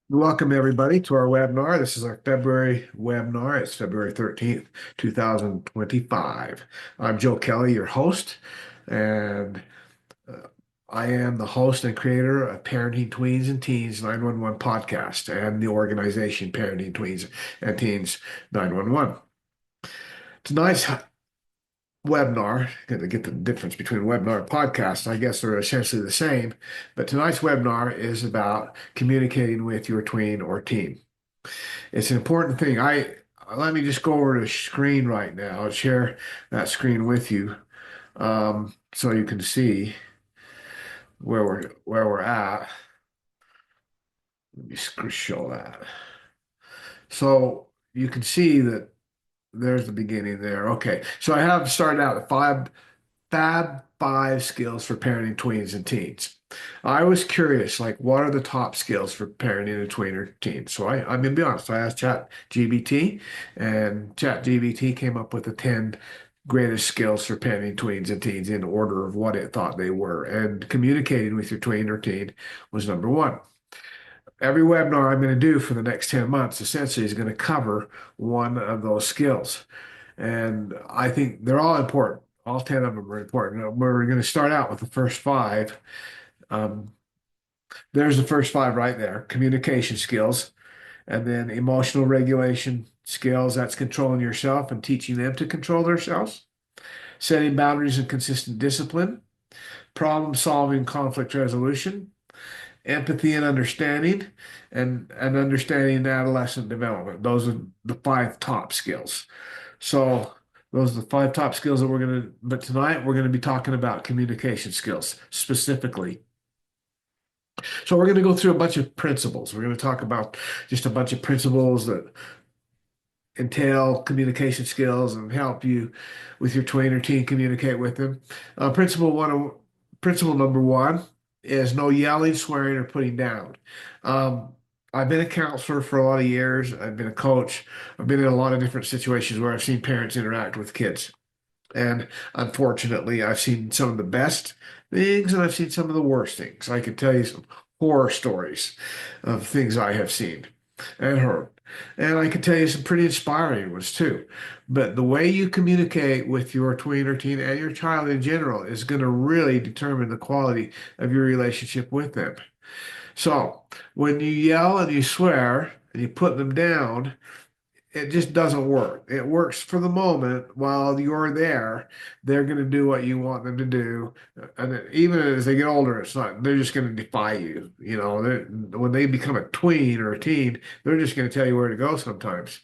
Welcome, everybody, to our webinar. This is our February webinar. It's February 13th, 2025. I'm Joe Kelly, your host, and I am the host and creator of Parenting Tweens and Teens 911 podcast and the organization Parenting Tweens and Teens 911. Tonight's webinar, going to get the difference between webinar and podcast. I guess they're essentially the same, but tonight's webinar is about communicating with your tween or teen. It's an important thing. I Let me just go over to the screen right now and share that screen with you, so you can see where we're at. Let me show that. So you can see that there's the beginning there. Okay, so I have started out at Fab 5 skills for parenting tweens and teens. I was curious, like, what are the top skills for parenting a tween or teen? So I'm gonna be honest. I asked ChatGPT, and ChatGPT came up with the 10 greatest skills for parenting tweens and teens in order of what it thought they were. And communicating with your tween or teen was number one. Every webinar I'm going to do for the next 10 months essentially is going to cover one of those skills. And I think they're all important. All 10 of them are important. We're going to start out with the first five. Um, there's the first five right there: communication skills, and then emotional regulation skills. That's controlling yourself and teaching them to control themselves, setting boundaries and consistent discipline, problem solving, conflict resolution, empathy and understanding, and understanding adolescent development. Those are the five top skills. So those are the five top skills that but tonight we're going to be talking about communication skills specifically. So we're going to go through a bunch of principles. We're going to talk about just a bunch of principles that entail communication skills and help you with your tween or teen communicate with them. Principle number one is no yelling, swearing, or putting down. Um, I've been a counselor for a lot of years. I've been a coach. I've been in a lot of different situations where I've seen parents interact with kids. And unfortunately, I've seen some of the best things and I've seen some of the worst things. I can tell you some horror stories of things I have seen and heard. And I can tell you some pretty inspiring ones too. But the way you communicate with your tween or teen and your child in general is going to really determine the quality of your relationship with them. So when you yell and you swear and you put them down, it just doesn't work. It works for the moment while you're there. They're going to do what you want them to do, and even as they get older, it's not. They're just going to defy you. When they become a tween or a teen, they're just going to tell you where to go. Sometimes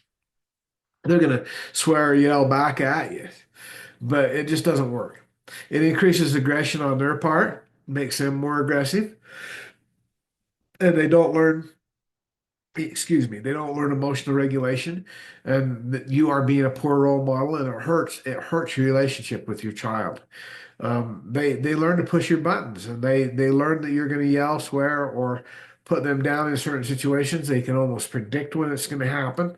they're going to swear or yell back at you, but it just doesn't work. It increases aggression on their part, makes them more aggressive, and they don't learn they don't learn emotional regulation, and that you are being a poor role model, and it hurts your relationship with your child. They learn to push your buttons, and they learn that you're going to yell, swear, or put them down in certain situations. They can almost predict when it's going to happen,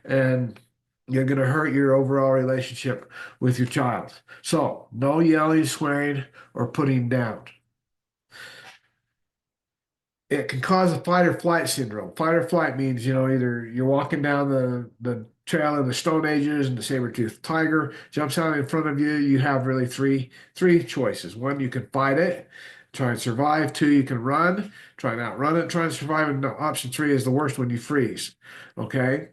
and you're going to hurt your overall relationship with your child. So no yelling, swearing, or putting down. It can cause a fight or flight syndrome. Fight or flight means, either you're walking down the trail in the Stone Ages and the saber-toothed tiger jumps out in front of you. You have really three choices. One, you can fight it, try and survive. Two, you can run, try and outrun it, try and survive. And option three is the worst when you freeze. Okay?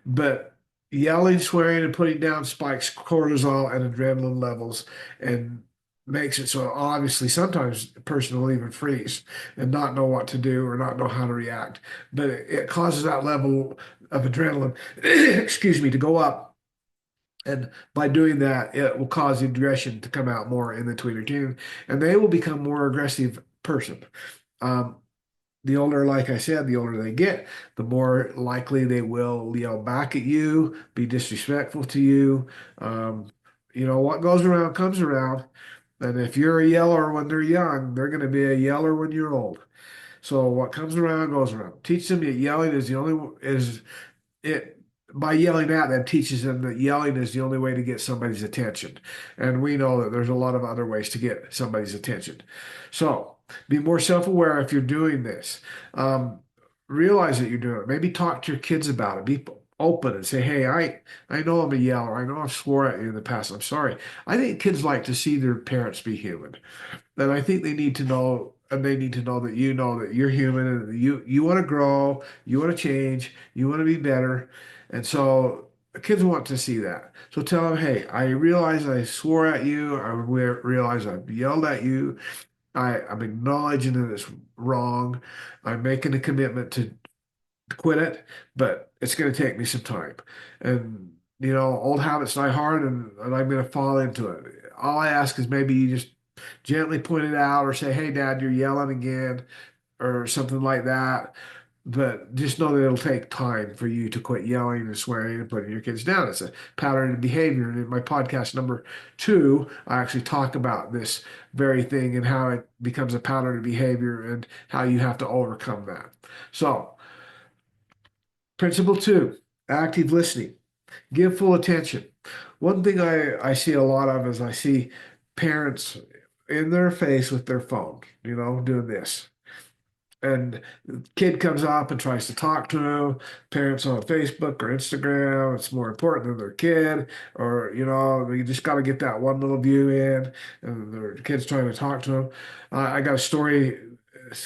But yelling, swearing, and putting down spikes cortisol and adrenaline levels and makes it so obviously sometimes a person will even freeze and not know what to do or not know how to react. But it causes that level of adrenaline, excuse me, to go up. And by doing that, it will cause the aggression to come out more in the tweener teen, and they will become more aggressive person. Um, the older, like I said, the older they get, the more likely they will yell back at you, be disrespectful to you. Um, what goes around comes around. And if you're a yeller when they're young, they're going to be a yeller when you're old. So what comes around goes around. Teach them that yelling is the only is it by yelling at them teaches them that yelling is the only way to get somebody's attention. And we know that there's a lot of other ways to get somebody's attention. So be more self-aware if you're doing this. Um, realize that you're doing it. Maybe talk to your kids about it. Be open and say, "Hey, I know I'm a yeller. I know I've swore at you in the past. I'm sorry." I think kids like to see their parents be human. And I think they need to know, and they need to know that you're human and that you want to grow, you want to change, you want to be better. And so kids want to see that. So tell them, hey, I realize I swore at you. Realize I've yelled at you. I'm acknowledging that it's wrong. I'm making a commitment to quit it, but it's going to take me some time. And, old habits die hard, and I'm going to fall into it. All I ask is maybe you just gently point it out or say, hey, Dad, you're yelling again, or something like that. But just know that it'll take time for you to quit yelling and swearing and putting your kids down. It's a pattern of behavior. And in my podcast number 2, I actually talk about this very thing and how it becomes a pattern of behavior and how you have to overcome that. So, principle 2, active listening. Give full attention. One thing I see a lot of is I see parents in their face with their phone, doing this. And the kid comes up and tries to talk to him. Parents on Facebook or Instagram, it's more important than their kid. Or, you just got to get that one little view in, and their kid's trying to talk to him. I got a story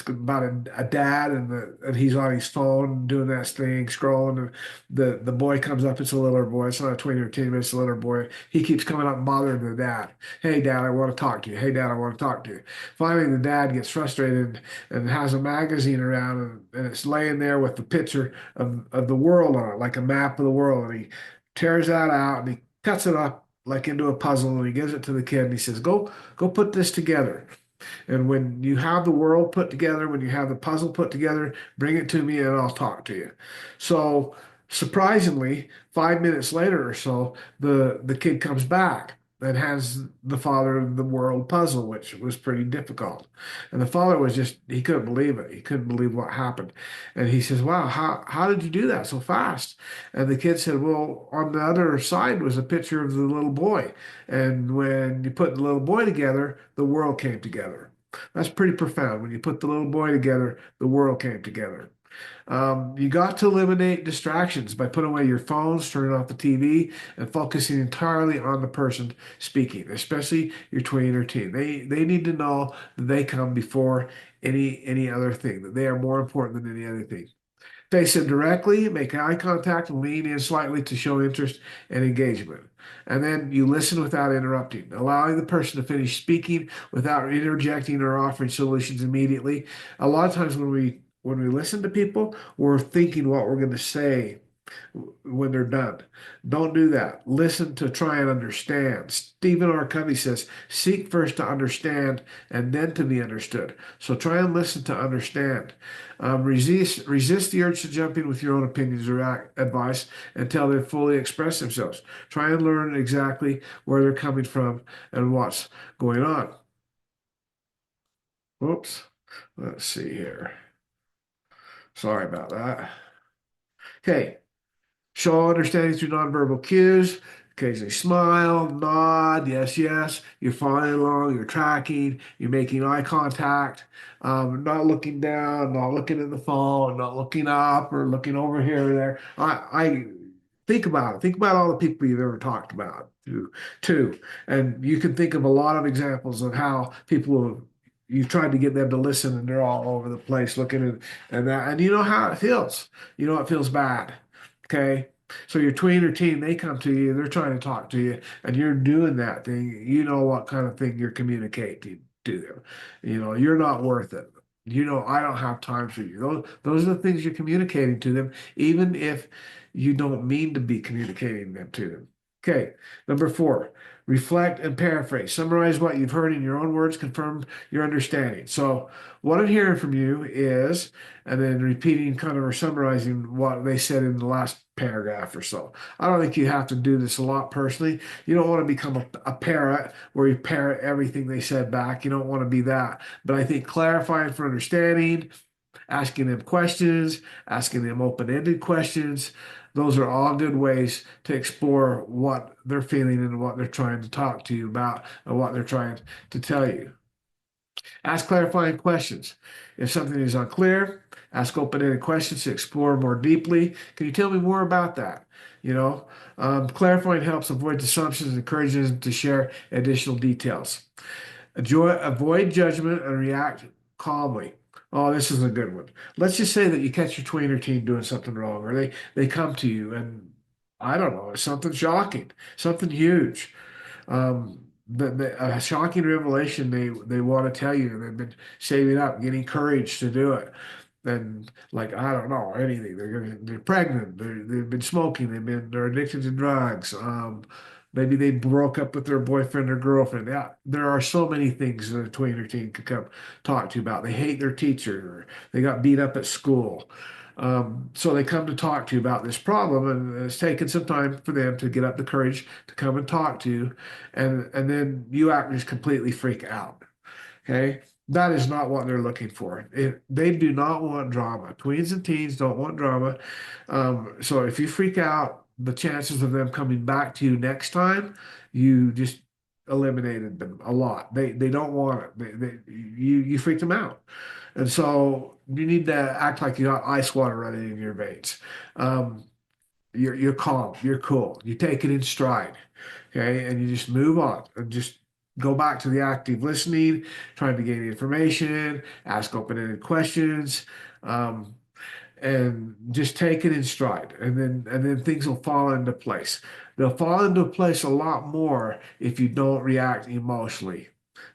about a dad, and he's on his phone doing that thing, scrolling. And the boy comes up. It's a little boy. It's not a 20 or 10 minutes. A little boy. He keeps coming up and bothering the dad. Hey, Dad, I want to talk to you. Hey, Dad, I want to talk to you. Finally, the dad gets frustrated and has a magazine around, and it's laying there with the picture of the world on it, like a map of the world. And he tears that out and he cuts it up like into a puzzle, and he gives it to the kid and he says, go put this together. And when you have the world put together, when you have the puzzle put together, bring it to me and I'll talk to you. So surprisingly, 5 minutes later or so, the kid comes back and has the father of the world puzzle, which was pretty difficult. And the father was just, he couldn't believe it. He couldn't believe what happened. And he says, wow, how did you do that so fast? And the kid said, well, on the other side was a picture of the little boy. And when you put the little boy together, the world came together. That's pretty profound. When you put the little boy together, the world came together. You got to eliminate distractions by putting away your phones, turning off the TV, and focusing entirely on the person speaking, especially your tween or teen. They need to know that they come before any other thing, that they are more important than any other thing. Face it directly, make eye contact, and lean in slightly to show interest and engagement. And then you listen without interrupting, allowing the person to finish speaking without interjecting or offering solutions immediately. A lot of times when we listen to people, we're thinking what we're going to say when they're done. Don't do that. Listen to try and understand. Stephen R. Covey says, seek first to understand and then to be understood. So try and listen to understand. Resist the urge to jump in with your own opinions or advice until they fully express themselves. Try and learn exactly where they're coming from and what's going on. Oops. Let's see here. Sorry about that. Okay. Show understanding through nonverbal cues. Occasionally smile, nod, yes, yes. You're following along, you're tracking, you're making eye contact, not looking down, not looking at the phone, not looking up or looking over here or there. I think about it. Think about all the people you've ever talked about too. And you can think of a lot of examples of how people have you've tried to get them to listen and they're all over the place looking and that and you know how it feels. You know it feels bad. Okay. So your tween or teen, they come to you, they're trying to talk to you, and you're doing that thing. You know what kind of thing you're communicating to them. You're not worth it. I don't have time for you. Those are the things you're communicating to them, even if you don't mean to be communicating them to them. Okay, number 4, reflect and paraphrase. Summarize what you've heard in your own words, confirm your understanding. So, what I'm hearing from you is, and then repeating kind of or summarizing what they said in the last paragraph or so. I don't think you have to do this a lot personally. You don't want to become a parrot where you parrot everything they said back. You don't want to be that. But I think clarifying for understanding, asking them questions, asking them open-ended questions, those are all good ways to explore what they're feeling and what they're trying to talk to you about and what they're trying to tell you. Ask clarifying questions. If something is unclear, ask open-ended questions to explore more deeply. Can you tell me more about that? You know, clarifying helps avoid assumptions and encourages them to share additional details. Avoid judgment and react calmly. Oh, this is a good one. Let's just say that you catch your tweener teen doing something wrong, or they come to you and I don't know, it's something shocking, something huge. A shocking revelation they want to tell you, and they've been saving up, getting courage to do it. And like I don't know anything. They're pregnant. They've been smoking. They're addicted to drugs. Maybe they broke up with their boyfriend or girlfriend. Yeah, there are so many things that a tweener teen could come talk to you about. They hate their teacher. Or they got beat up at school. So they come to talk to you about this problem, and it's taken some time for them to get up the courage to come and talk to you, and then you act just completely freak out. Okay, that is not what they're looking for. They do not want drama. Tweens and teens don't want drama. So if you freak out, the chances of them coming back to you next time, you just eliminated them a lot. They don't want it. You freaked them out. And so you need to act like you got ice water running in your veins. Um, you're calm, you're cool, you take it in stride, okay, and you just move on and just go back to the active listening, trying to gain information, ask open-ended questions, um, and just take it in stride, and then things will fall into place. They'll fall into place a lot more if you don't react emotionally.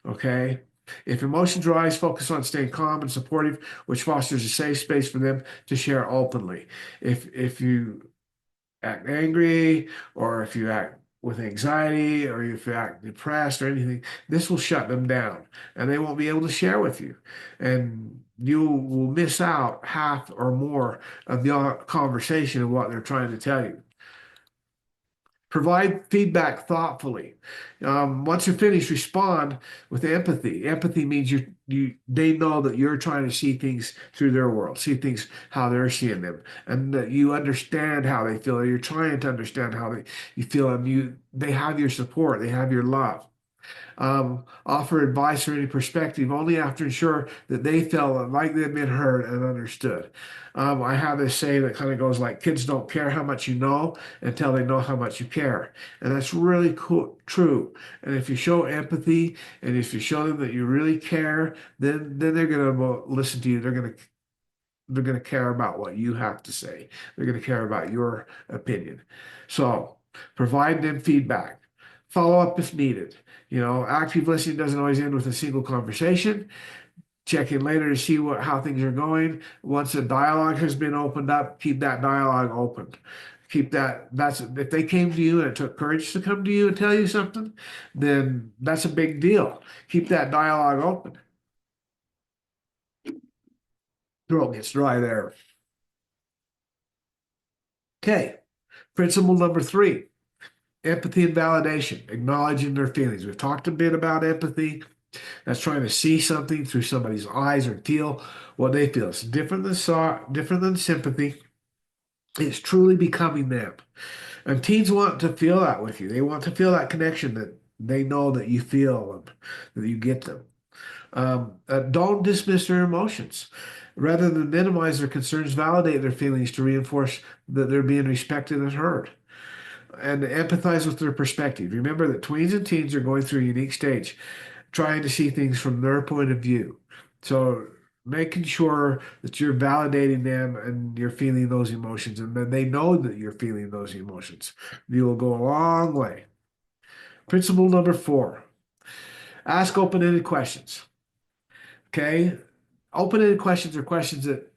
Okay. If emotions rise, focus on staying calm and supportive, which fosters a safe space for them to share openly. If you act angry, or if you act with anxiety, or if you act depressed or anything, this will shut them down and they won't be able to share with you. And you will miss out half or more of the conversation of what they're trying to tell you. Provide feedback thoughtfully. Once you're finished, respond with empathy. Empathy means they know that you're trying to see things through their world, see things how they're seeing them, and that you understand how they feel. Or you're trying to understand how you feel, and they have your support, they have your love. Offer advice or any perspective only after ensure that they felt like they've been heard and understood. I have this saying that kind of goes like, kids don't care how much you know until they know how much you care. And that's really cool, true. And if you show empathy and if you show them that you really care, then they're going to listen to you. They're going to care about what you have to say. They're going to care about your opinion. So provide them feedback. Follow up if needed. Active listening doesn't always end with a single conversation. Check in later to see how things are going. Once a dialogue has been opened up, keep that dialogue open. Keep that's if they came to you and it took courage to come to you and tell you something, then that's a big deal. Keep that dialogue open. Throat gets dry there. Okay. Principle number 3, empathy and validation, acknowledging their feelings. We've talked a bit about empathy. That's trying to see something through somebody's eyes or feel what they feel. It's different than sympathy. It's truly becoming them. And teens want to feel that with you. They want to feel that connection that they know that you feel them, that you get them. Don't dismiss their emotions. Rather than minimize their concerns, validate their feelings to reinforce that they're being respected and heard, and empathize with their perspective. Remember that tweens and teens are going through a unique stage, trying to see things from their point of view. So making sure that you're validating them and you're feeling those emotions, and then they know that you're feeling those emotions. You will go a long way. Principle number 4, ask open-ended questions. Okay? Open-ended questions are questions that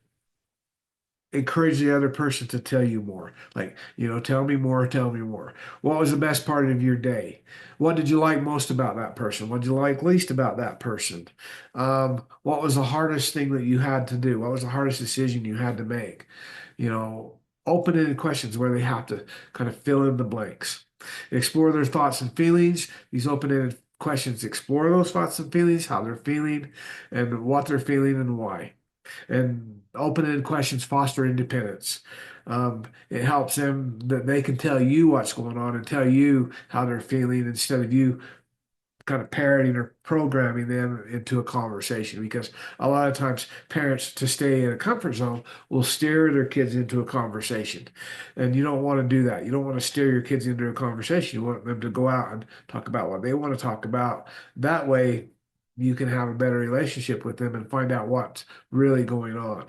encourage the other person to tell you more. Like, tell me more, tell me more. What was the best part of your day? What did you like most about that person? What did you like least about that person? What was the hardest thing that you had to do? What was the hardest decision you had to make? You know, Open-ended questions where they have to kind of fill in the blanks. Explore their thoughts and feelings. These open-ended questions explore those thoughts and feelings, how they're feeling, and what they're feeling and why. And open-ended questions foster independence. It helps them that they can tell you what's going on and tell you how they're feeling instead of you kind of parroting or programming them into a conversation because a lot of times parents to stay in a comfort zone will steer their kids into a conversation. And you don't want to do that. You don't want to steer your kids into a conversation. You want them to go out and talk about what they want to talk about. That way you can have a better relationship with them and find out what's really going on.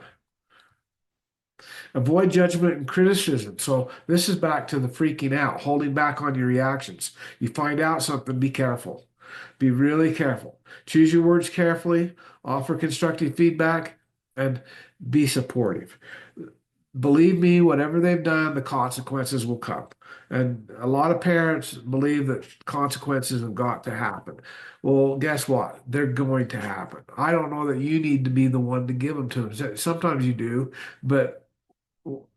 Avoid judgment and criticism. So this is back to the freaking out, holding back on your reactions. You find out something, be careful. Be really careful. Choose your words carefully, offer constructive feedback, and be supportive. Believe me, whatever they've done, the consequences will come. And a lot of parents believe that consequences have got to happen. Well, guess what? They're going to happen. I don't know that you need to be the one to give them to them. Sometimes you do, but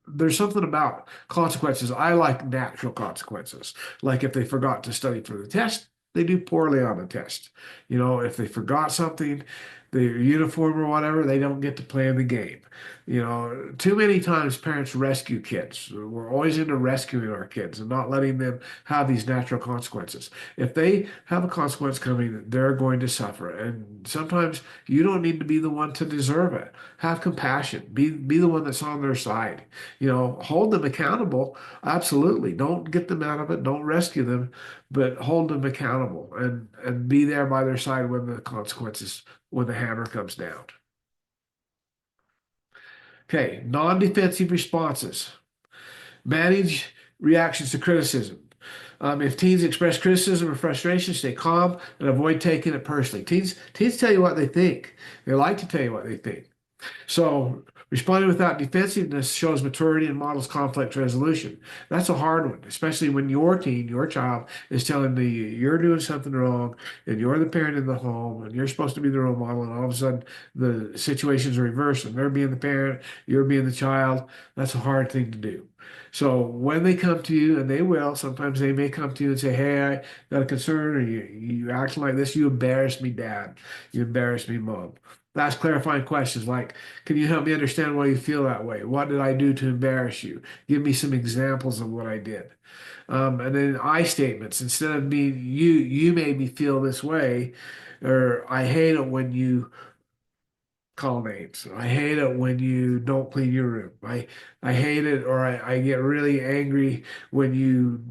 there's something about consequences. I like natural consequences. Like if they forgot to study for the test, they do poorly on the test. You know, if they forgot something, their uniform or whatever, they don't get to play in the game. You know, too many times parents rescue kids. We're always into rescuing our kids and not letting them have these natural consequences. If they have a consequence coming, they're going to suffer. And sometimes you don't need to be the one to deserve it. Have compassion. Be the one that's on their side. You know, hold them accountable. Absolutely. Don't get them out of it. Don't rescue them, but hold them accountable and be there by their side when the consequences, when the hammer comes down. Okay, non-defensive responses. Manage reactions to criticism. If teens express criticism or frustration, stay calm and avoid taking it personally. Teens tell you what they think. They like to tell you what they think. So responding without defensiveness shows maturity and models conflict resolution. That's a hard one, especially when your teen, your child, is telling you you're doing something wrong and you're the parent in the home and you're supposed to be the role model, and all of a sudden the situation's reversed and they're being the parent, you're being the child. That's a hard thing to do. So when they come to you, and they will, sometimes they may come to you and say, "Hey, I got a concern, or you acting like this. You embarrass me, Dad. You embarrass me, Mom." Ask clarifying questions like, can you help me understand why you feel that way? What did I do to embarrass you? Give me some examples of what I did. And then I statements, instead of being, you made me feel this way, or I hate it when you call names. I hate it when you don't clean your room. I hate it, or I get really angry when you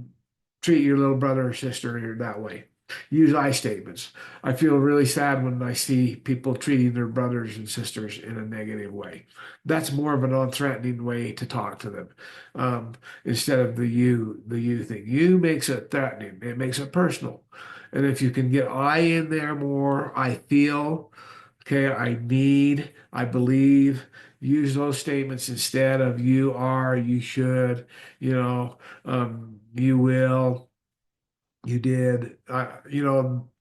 treat your little brother or sister that way. Use I statements. I feel really sad when I see people treating their brothers and sisters in a negative way. That's more of a non-threatening way to talk to them, instead of the you thing. You makes it threatening. It makes it personal. And if you can get I in there more, I feel, okay, I need, I believe. Use those statements instead of you are, you should, you will, you did.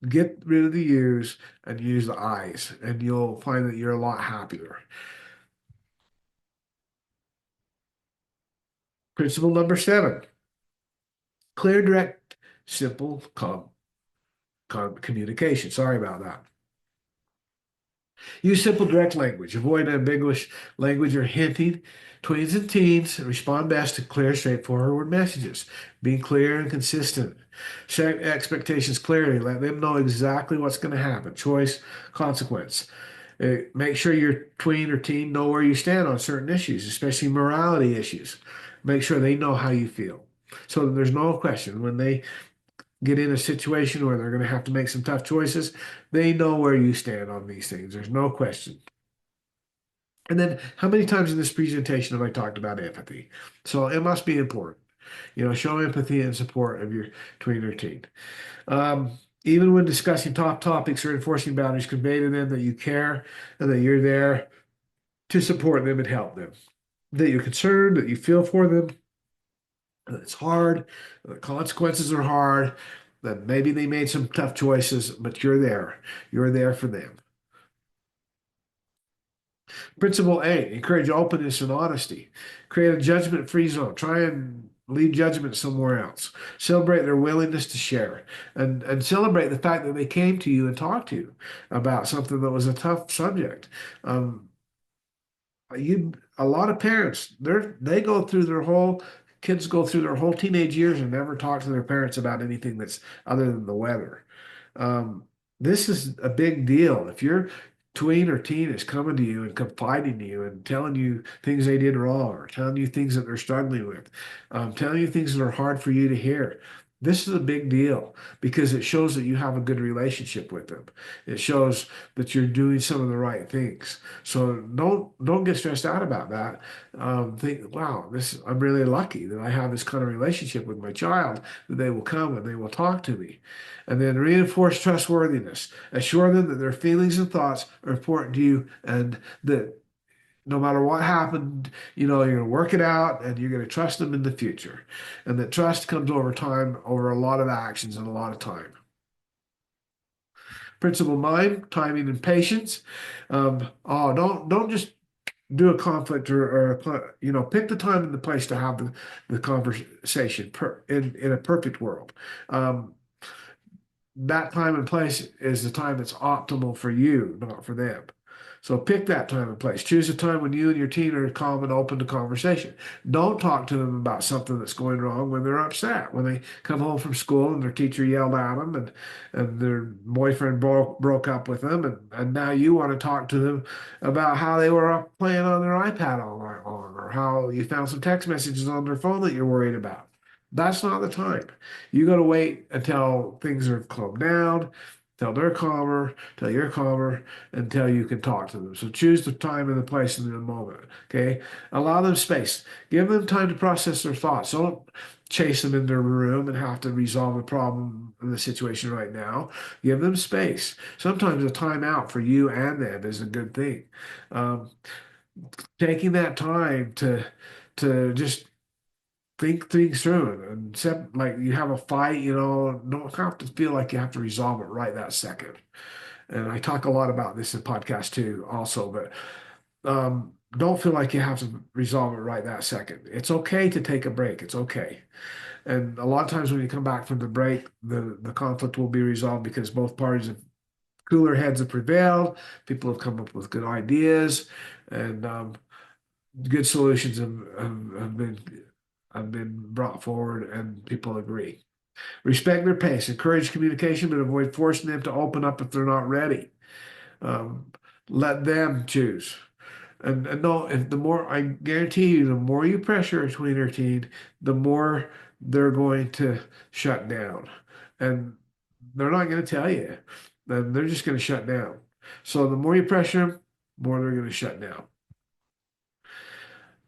Get rid of the yous and use the I's, and you'll find that you're a lot happier. Principle number 7, clear, direct, simple communication. Sorry about that. Use simple, direct language. Avoid ambiguous language or hinting. Tweens and teens respond best to clear, straightforward messages. Being clear and consistent. Set expectations clearly. Let them know exactly what's going to happen. Choice, consequence. Make sure your tween or teen know where you stand on certain issues, especially morality issues. Make sure they know how you feel. So that there's no question when they get in a situation where they're going to have to make some tough choices, they know where you stand on these things. There's no question. And then, how many times in this presentation have I talked about empathy? So it must be important. Show empathy and support of your tween or teen. Even when discussing top topics or enforcing boundaries, convey to them that you care and that you're there to support them and help them. That you're concerned, that you feel for them, that it's hard, the consequences are hard, that maybe they made some tough choices, but you're there. You're there for them. Principle A, encourage openness and honesty. Create a judgment-free zone. Try and leave judgment somewhere else. Celebrate their willingness to share and celebrate the fact that they came to you and talked to you about something that was a tough subject. Um, a lot of parents, they go through their whole kids go through their whole teenage years and never talk to their parents about anything that's other than the weather. Um, this is a big deal. If your tween or teen is coming to you and confiding to you and telling you things they did wrong or telling you things that they're struggling with, telling you things that are hard for you to hear, this is a big deal because it shows that you have a good relationship with them. It shows that you're doing some of the right things. So don't get stressed out about that. Think, wow, this I'm really lucky that I have this kind of relationship with my child that they will come and they will talk to me. And then reinforce trustworthiness. Assure them that their feelings and thoughts are important to you and that no matter what happened, you're going to work it out and you're going to trust them in the future. And that trust comes over time, over a lot of actions and a lot of time. Principle nine, timing and patience. Don't just do a conflict or pick the time and the place to have the conversation in a perfect world. Um, that time and place is the time that's optimal for you, not for them. So pick that time and place. Choose a time when you and your teen are calm and open to conversation. Don't talk to them about something that's going wrong when they're upset. When they come home from school and their teacher yelled at them and their boyfriend broke up with them and now you want to talk to them about how they were up playing on their iPad all night long or how you found some text messages on their phone that you're worried about. That's not the time. You got to wait until things are calmed down, till they're calmer, till you're calmer, until you can talk to them. So choose the time and the place and the moment. Okay. Allow them space. Give them time to process their thoughts. Don't chase them in their room and have to resolve the problem in the situation right now. Give them space. Sometimes a time out for you and them is a good thing. Um, Taking that time to just think things through and like you have a fight, don't have to feel like you have to resolve it right that second. And I talk a lot about this in podcast too, also, but don't feel like you have to resolve it right that second. It's okay to take a break. It's okay. And a lot of times when you come back from the break, the conflict will be resolved because both parties have cooler heads have prevailed. People have come up with good ideas, and good solutions have been brought forward and people agree. Respect their pace, encourage communication, but avoid forcing them to open up if they're not ready. Um, Let them choose. And no, if the more I guarantee you, the more you pressure a tweener teen, the more they're going to shut down. And they're not going to tell you. Then they're just going to shut down. So the more you pressure them, more they're going to shut down.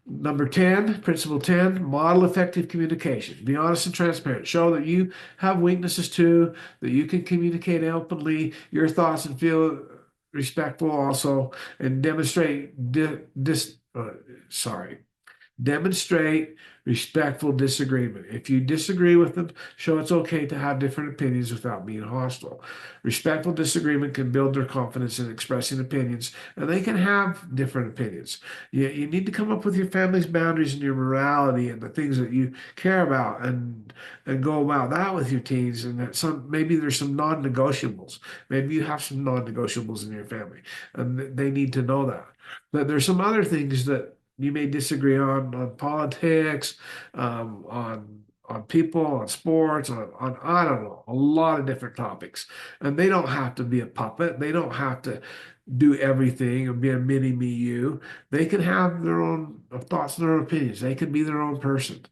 Number 10, principle 10, model effective communication. Be honest and transparent. Show that you have weaknesses too, that you can communicate openly your thoughts and feel respectful also, and sorry, demonstrate respectful disagreement. If you disagree with them, show it's okay to have different opinions without being hostile. Respectful disagreement can build their confidence in expressing opinions, and they can have different opinions. You need to come up with your family's boundaries and your morality and the things that you care about and go about that with your teens. And that maybe there's some non-negotiables. Maybe you have some non-negotiables in your family, and they need to know that. But there's some other things that you may disagree on politics, on people, on sports, on I don't know, a lot of different topics. And they don't have to be a puppet. They don't have to do everything or be a mini me you. They can have their own thoughts and their own opinions. They can be their own person,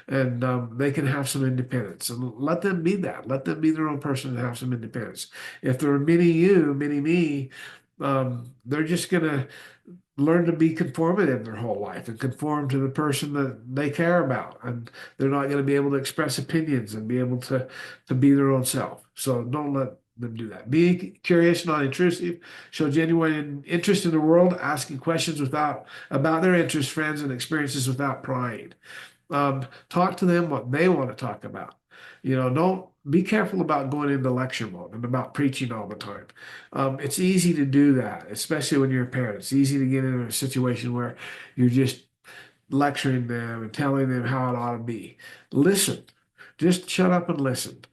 and they can have some independence. And let them be that. Let them be their own person and have some independence. If they're a mini you, mini me, they're just gonna learn to be conformative their whole life and conform to the person that they care about. And they're not going to be able to express opinions and be able to be their own self. So don't let them do that. Be curious, not intrusive. Show genuine interest in the world, asking questions about their interests, friends, and experiences without prying. Talk to them what they want to talk about. Don't be careful about going into lecture mode and about preaching all the time. It's easy to do that, especially when you're a parent. It's easy to get into a situation where you're just lecturing them and telling them how it ought to be. Listen, just shut up and listen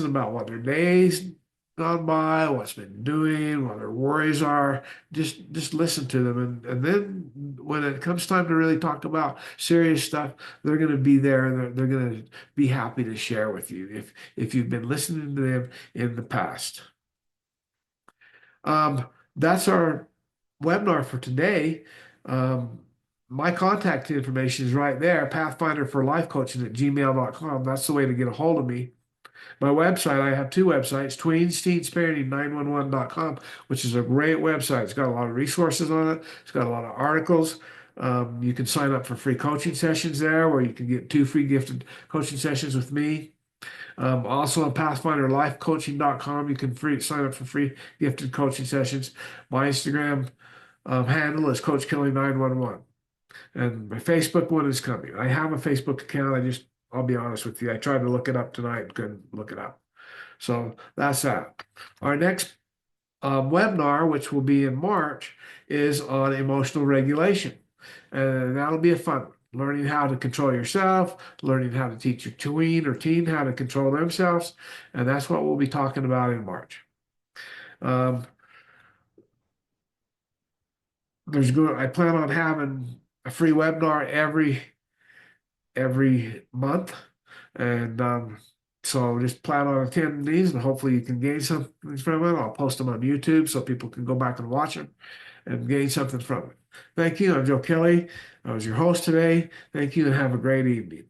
about what their days gone by, what's been doing, what their worries are. Just listen to them, and then when it comes time to really talk about serious stuff, they're going to be there, and they're going to be happy to share with you if you've been listening to them in the past. That's our webinar for today. Um, my contact information is right there, Pathfinder for Life Coaching at gmail.com. That's the way to get a hold of me. My website, I have two websites, tweens911.com, which is a great website. It's got a lot of resources on it. It's got a lot of articles. You can sign up for free coaching sessions there, where you can get two free gifted coaching sessions with me. Also on PathfinderLifeCoaching.com, you can sign up for free gifted coaching sessions. My Instagram handle is Coach Kelly 911, and my Facebook one is coming. I have a Facebook account. I'll be honest with you, I tried to look it up tonight and couldn't look it up. So that's that. Our next webinar, which will be in March, is on emotional regulation. And that'll be a fun one. Learning how to control yourself, learning how to teach your tween or teen how to control themselves. And that's what we'll be talking about in March. Um, I plan on having a free webinar every month. And so just plan on attending these, and hopefully you can gain something from it. I'll post them on YouTube so people can go back and watch them and gain something from it. Thank you. I'm Joe Kelly. I was your host today. Thank you, and have a great evening.